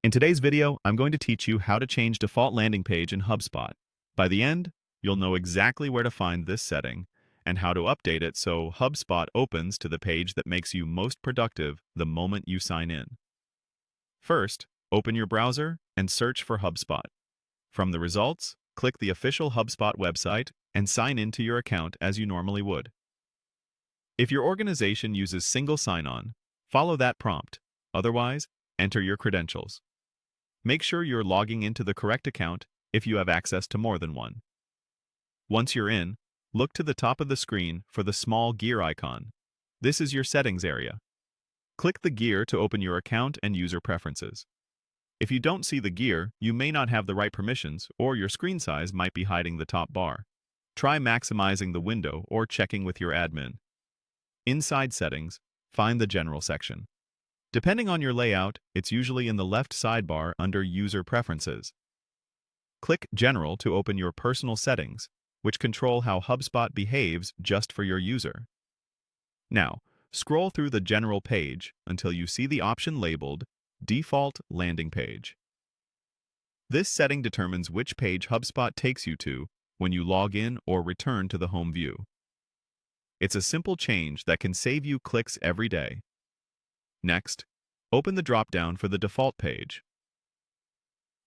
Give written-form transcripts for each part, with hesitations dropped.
In today's video, I'm going to teach you how to change default landing page in HubSpot. By the end, you'll know exactly where to find this setting and how to update it so HubSpot opens to the page that makes you most productive the moment you sign in. First, open your browser and search for HubSpot. From the results, click the official HubSpot website and sign into your account as you normally would. If your organization uses single sign-on, follow that prompt. Otherwise, enter your credentials. Make sure you're logging into the correct account if you have access to more than one. Once you're in, look to the top of the screen for the small gear icon. This is your settings area. Click the gear to open your account and user preferences. If you don't see the gear, you may not have the right permissions or your screen size might be hiding the top bar. Try maximizing the window or checking with your admin. Inside Settings, find the General section. Depending on your layout, it's usually in the left sidebar under User Preferences. Click General to open your personal settings, which control how HubSpot behaves just for your user. Now, scroll through the General page until you see the option labeled Default Landing Page. This setting determines which page HubSpot takes you to when you log in or return to the home view. It's a simple change that can save you clicks every day. Next, open the drop-down for the default page.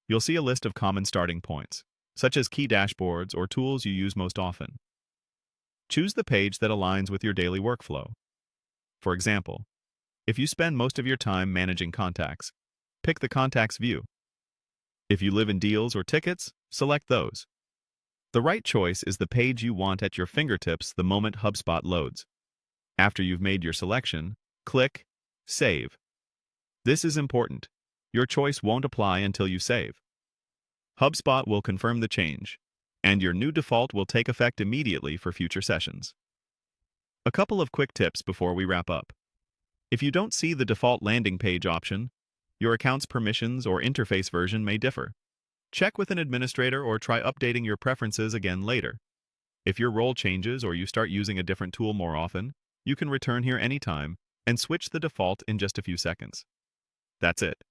You'll see a list of common starting points, such as key dashboards or tools you use most often. Choose the page that aligns with your daily workflow. For example, if you spend most of your time managing contacts, pick the Contacts view. If you live in deals or tickets, select those. The right choice is the page you want at your fingertips the moment HubSpot loads. After you've made your selection, click Save. This is important. Your choice won't apply until you save. HubSpot will confirm the change, and your new default will take effect immediately for future sessions. A couple of quick tips before we wrap up. If you don't see the default landing page option, your account's permissions or interface version may differ. Check with an administrator or try updating your preferences again later. If your role changes or you start using a different tool more often, you can return here anytime and switch the default in just a few seconds. That's it.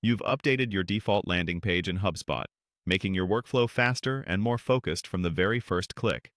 You've updated your default landing page in HubSpot, making your workflow faster and more focused from the very first click.